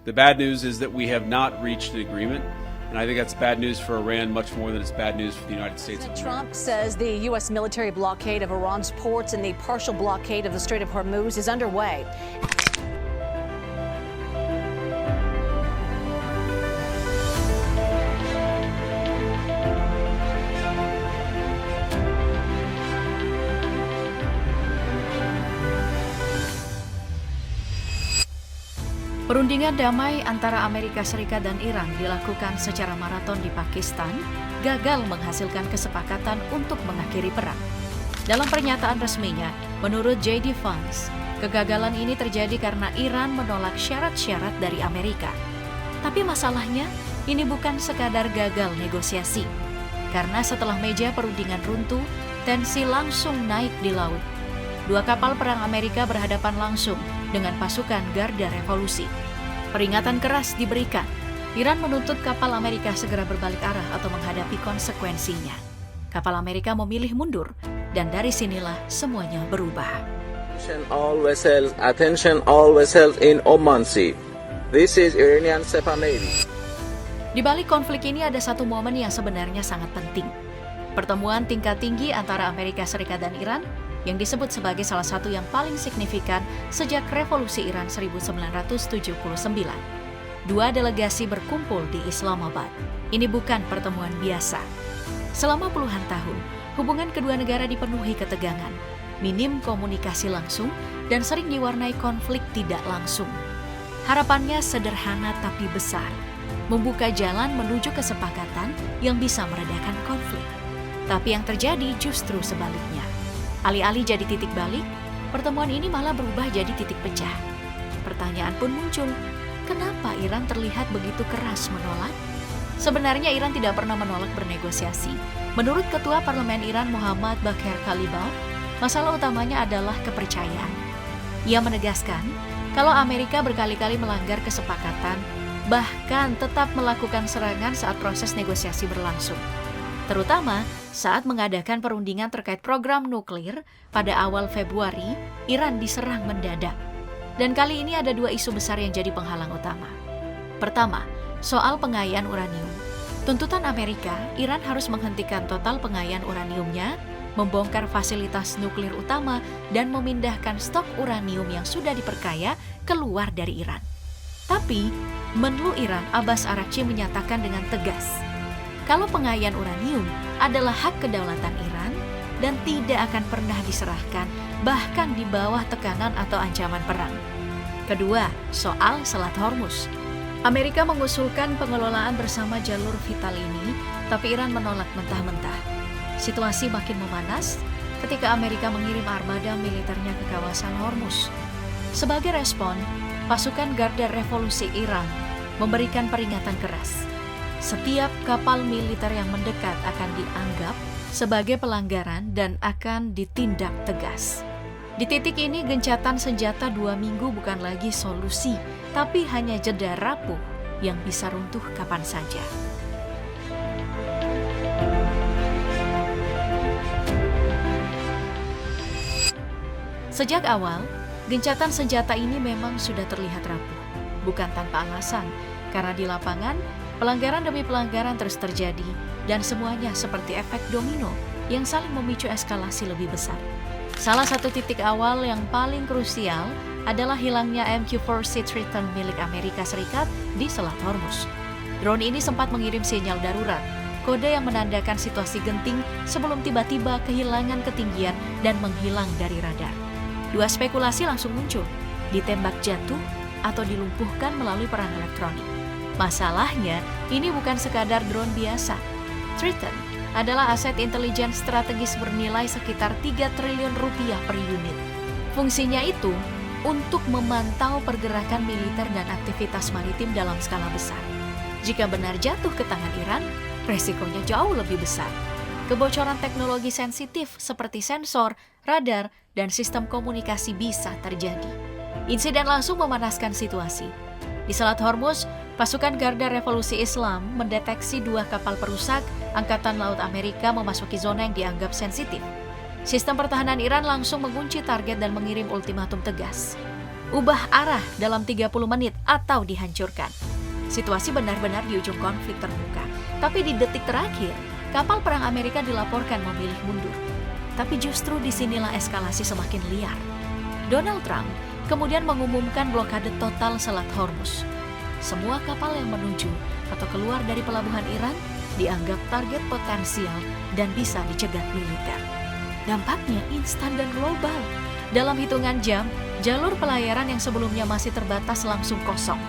The bad news is that we have not reached an agreement. And I think that's bad news for Iran much more than it's bad news for the United States of America. Trump says the U.S. military blockade of Iran's ports and the partial blockade of the Strait of Hormuz is underway. Perundingan damai antara Amerika Serikat dan Iran dilakukan secara maraton di Pakistan, gagal menghasilkan kesepakatan untuk mengakhiri perang. Dalam pernyataan resminya, menurut J.D. Vance, kegagalan ini terjadi karena Iran menolak syarat-syarat dari Amerika. Tapi masalahnya, ini bukan sekadar gagal negosiasi. Karena setelah meja perundingan runtuh, tensi langsung naik di laut. Dua kapal perang Amerika berhadapan langsung dengan pasukan Garda Revolusi. Peringatan keras diberikan. Iran menuntut kapal Amerika segera berbalik arah atau menghadapi konsekuensinya. Kapal Amerika memilih mundur, dan dari sinilah semuanya berubah. Attention all vessels in Oman Sea. This is Iranian Sepah Navy. Di balik konflik ini ada satu momen yang sebenarnya sangat penting. Pertemuan tingkat tinggi antara Amerika Serikat dan Iran yang disebut sebagai salah satu yang paling signifikan sejak Revolusi Iran 1979. Dua delegasi berkumpul di Islamabad. Ini bukan pertemuan biasa. Selama puluhan tahun, hubungan kedua negara dipenuhi ketegangan, minim komunikasi langsung, dan sering diwarnai konflik tidak langsung. Harapannya sederhana tapi besar, membuka jalan menuju kesepakatan yang bisa meredakan konflik. Tapi yang terjadi justru sebaliknya. Alih-alih jadi titik balik, pertemuan ini malah berubah jadi titik pecah. Pertanyaan pun muncul, kenapa Iran terlihat begitu keras menolak? Sebenarnya Iran tidak pernah menolak bernegosiasi. Menurut Ketua Parlemen Iran Muhammad Baqir Kalibaf, masalah utamanya adalah kepercayaan. Ia menegaskan, kalau Amerika berkali-kali melanggar kesepakatan, bahkan tetap melakukan serangan saat proses negosiasi berlangsung. Terutama saat mengadakan perundingan terkait program nuklir pada awal Februari, Iran diserang mendadak. Dan kali ini ada dua isu besar yang jadi penghalang utama. Pertama, soal pengayaan uranium. Tuntutan Amerika, Iran harus menghentikan total pengayaan uraniumnya, membongkar fasilitas nuklir utama, dan memindahkan stok uranium yang sudah diperkaya keluar dari Iran. Tapi, Menlu Iran Abbas Araghchi menyatakan dengan tegas, kalau pengayaan uranium adalah hak kedaulatan Iran dan tidak akan pernah diserahkan, bahkan di bawah tekanan atau ancaman perang. Kedua, soal Selat Hormuz. Amerika mengusulkan pengelolaan bersama jalur vital ini, tapi Iran menolak mentah-mentah. Situasi makin memanas ketika Amerika mengirim armada militernya ke kawasan Hormuz. Sebagai respon, pasukan Garda Revolusi Iran memberikan peringatan keras. Setiap kapal militer yang mendekat akan dianggap sebagai pelanggaran dan akan ditindak tegas. Di titik ini, gencatan senjata 2 minggu bukan lagi solusi, tapi hanya jeda rapuh yang bisa runtuh kapan saja. Sejak awal, gencatan senjata ini memang sudah terlihat rapuh, bukan tanpa alasan, karena di lapangan, pelanggaran demi pelanggaran terus terjadi, dan semuanya seperti efek domino yang saling memicu eskalasi lebih besar. Salah satu titik awal yang paling krusial adalah hilangnya MQ-4 Triton milik Amerika Serikat di Selat Hormuz. Drone ini sempat mengirim sinyal darurat, kode yang menandakan situasi genting sebelum tiba-tiba kehilangan ketinggian dan menghilang dari radar. Dua spekulasi langsung muncul, ditembak jatuh atau dilumpuhkan melalui perang elektronik. Masalahnya, ini bukan sekadar drone biasa. Triton adalah aset intelijen strategis bernilai sekitar 3 triliun rupiah per unit. Fungsinya itu untuk memantau pergerakan militer dan aktivitas maritim dalam skala besar. Jika benar jatuh ke tangan Iran, resikonya jauh lebih besar. Kebocoran teknologi sensitif seperti sensor, radar, dan sistem komunikasi bisa terjadi. Insiden langsung memanaskan situasi. Di Selat Hormuz, pasukan Garda Revolusi Islam mendeteksi 2 kapal perusak Angkatan Laut Amerika memasuki zona yang dianggap sensitif. Sistem pertahanan Iran langsung mengunci target dan mengirim ultimatum tegas. ubah arah dalam 30 menit atau dihancurkan. Situasi benar-benar di ujung konflik terbuka. Tapi di detik terakhir, kapal perang Amerika dilaporkan memilih mundur. Tapi justru disinilah eskalasi semakin liar. Donald Trump kemudian mengumumkan blokade total Selat Hormuz. Semua kapal yang menuju atau keluar dari pelabuhan Iran dianggap target potensial dan bisa dicegat militer. Dampaknya instan dan global. Dalam hitungan jam, jalur pelayaran yang sebelumnya masih terbatas langsung kosong.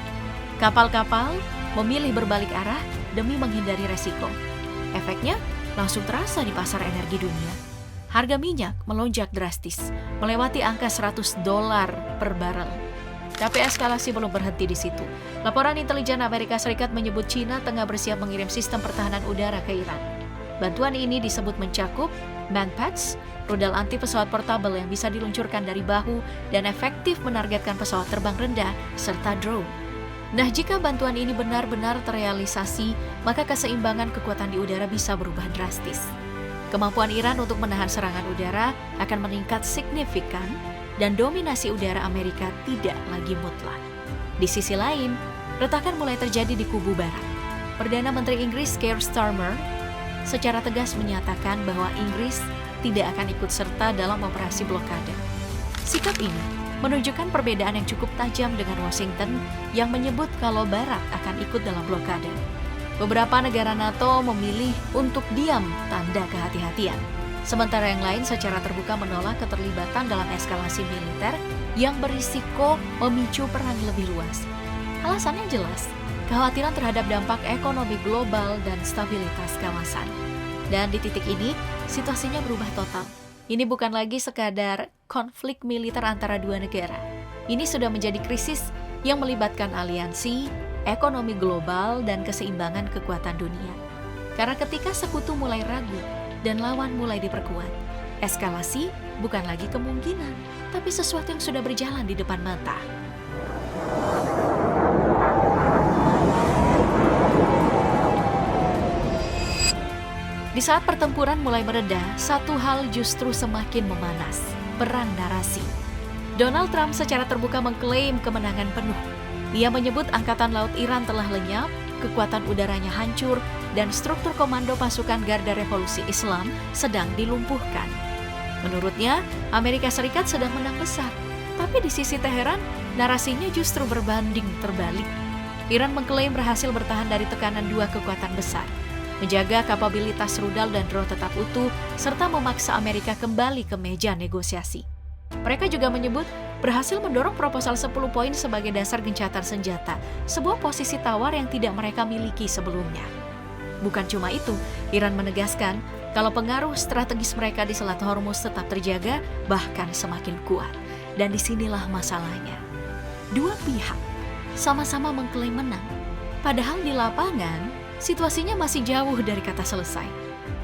Kapal-kapal memilih berbalik arah demi menghindari resiko. Efeknya langsung terasa di pasar energi dunia. Harga minyak melonjak drastis, melewati angka $100 per barel. Tapi eskalasi belum berhenti di situ. Laporan intelijen Amerika Serikat menyebut China tengah bersiap mengirim sistem pertahanan udara ke Iran. Bantuan ini disebut mencakup Manpads, rudal anti pesawat portabel yang bisa diluncurkan dari bahu dan efektif menargetkan pesawat terbang rendah, serta drone. Nah, jika bantuan ini benar-benar terrealisasi, maka keseimbangan kekuatan di udara bisa berubah drastis. Kemampuan Iran untuk menahan serangan udara akan meningkat signifikan dan dominasi udara Amerika tidak lagi mutlak. Di sisi lain, retakan mulai terjadi di kubu barat. Perdana Menteri Inggris Keir Starmer secara tegas menyatakan bahwa Inggris tidak akan ikut serta dalam operasi blokade. Sikap ini menunjukkan perbedaan yang cukup tajam dengan Washington yang menyebut kalau Barat akan ikut dalam blokade. Beberapa negara NATO memilih untuk diam tanda kehati-hatian. Sementara yang lain secara terbuka menolak keterlibatan dalam eskalasi militer yang berisiko memicu perang lebih luas. Alasannya jelas, kekhawatiran terhadap dampak ekonomi global dan stabilitas kawasan. Dan di titik ini, situasinya berubah total. Ini bukan lagi sekadar konflik militer antara dua negara. Ini sudah menjadi krisis yang melibatkan aliansi, ekonomi global, dan keseimbangan kekuatan dunia. Karena ketika sekutu mulai ragu dan lawan mulai diperkuat, eskalasi bukan lagi kemungkinan, tapi sesuatu yang sudah berjalan di depan mata. Di saat pertempuran mulai mereda, satu hal justru semakin memanas, perang narasi. Donald Trump secara terbuka mengklaim kemenangan penuh. Ia menyebut Angkatan Laut Iran telah lenyap, kekuatan udaranya hancur, dan struktur komando pasukan Garda Revolusi Islam sedang dilumpuhkan. Menurutnya, Amerika Serikat sedang menang besar. Tapi di sisi Teheran, narasinya justru berbanding terbalik. Iran mengklaim berhasil bertahan dari tekanan dua kekuatan besar, menjaga kapabilitas rudal dan drone tetap utuh, serta memaksa Amerika kembali ke meja negosiasi. Mereka juga menyebut berhasil mendorong proposal 10 poin sebagai dasar gencatan senjata, sebuah posisi tawar yang tidak mereka miliki sebelumnya. Bukan cuma itu, Iran menegaskan kalau pengaruh strategis mereka di Selat Hormuz tetap terjaga, bahkan semakin kuat. Dan disinilah masalahnya. Dua pihak sama-sama mengklaim menang, padahal di lapangan situasinya masih jauh dari kata selesai.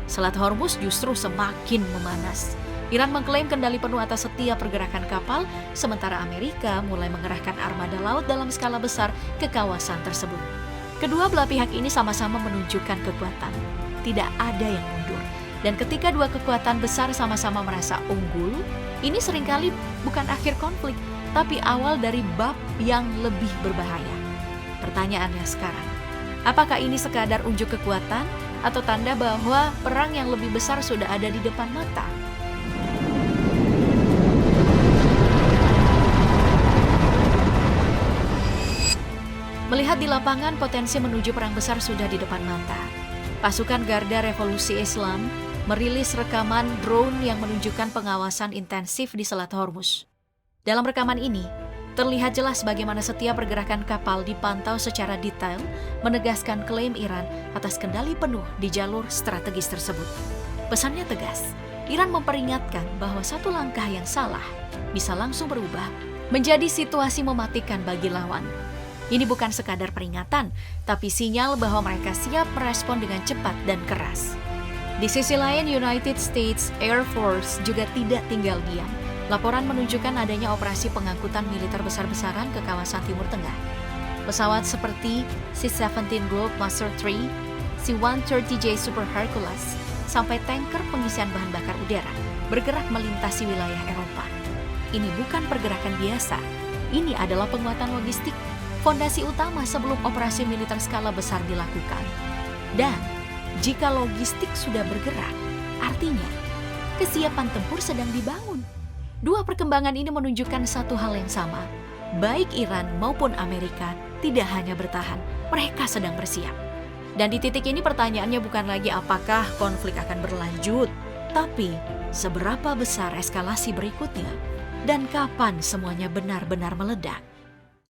Selat Hormuz justru semakin memanas. Iran mengklaim kendali penuh atas setiap pergerakan kapal, sementara Amerika mulai mengerahkan armada laut dalam skala besar ke kawasan tersebut. Kedua belah pihak ini sama-sama menunjukkan kekuatan. Tidak ada yang mundur. Dan ketika dua kekuatan besar sama-sama merasa unggul, ini seringkali bukan akhir konflik, tapi awal dari bab yang lebih berbahaya. Pertanyaannya sekarang, apakah ini sekadar unjuk kekuatan atau tanda bahwa perang yang lebih besar sudah ada di depan mata? Melihat di lapangan, potensi menuju perang besar sudah di depan mata. Pasukan Garda Revolusi Islam merilis rekaman drone yang menunjukkan pengawasan intensif di Selat Hormuz. Dalam rekaman ini, terlihat jelas bagaimana setiap pergerakan kapal dipantau secara detail, menegaskan klaim Iran atas kendali penuh di jalur strategis tersebut. Pesannya tegas, Iran memperingatkan bahwa satu langkah yang salah bisa langsung berubah menjadi situasi mematikan bagi lawan. Ini bukan sekadar peringatan, tapi sinyal bahwa mereka siap merespon dengan cepat dan keras. Di sisi lain, United States Air Force juga tidak tinggal diam. Laporan menunjukkan adanya operasi pengangkutan militer besar-besaran ke kawasan Timur Tengah. Pesawat seperti C-17 Globemaster III, C-130J Super Hercules, sampai tanker pengisian bahan bakar udara bergerak melintasi wilayah Eropa. Ini bukan pergerakan biasa. ini adalah penguatan logistik, fondasi utama sebelum operasi militer skala besar dilakukan. Dan jika logistik sudah bergerak, artinya kesiapan tempur sedang dibangun. Dua perkembangan ini menunjukkan satu hal yang sama. Baik Iran maupun Amerika tidak hanya bertahan, mereka sedang bersiap. Dan di titik ini pertanyaannya bukan lagi apakah konflik akan berlanjut, tapi seberapa besar eskalasi berikutnya dan kapan semuanya benar-benar meledak.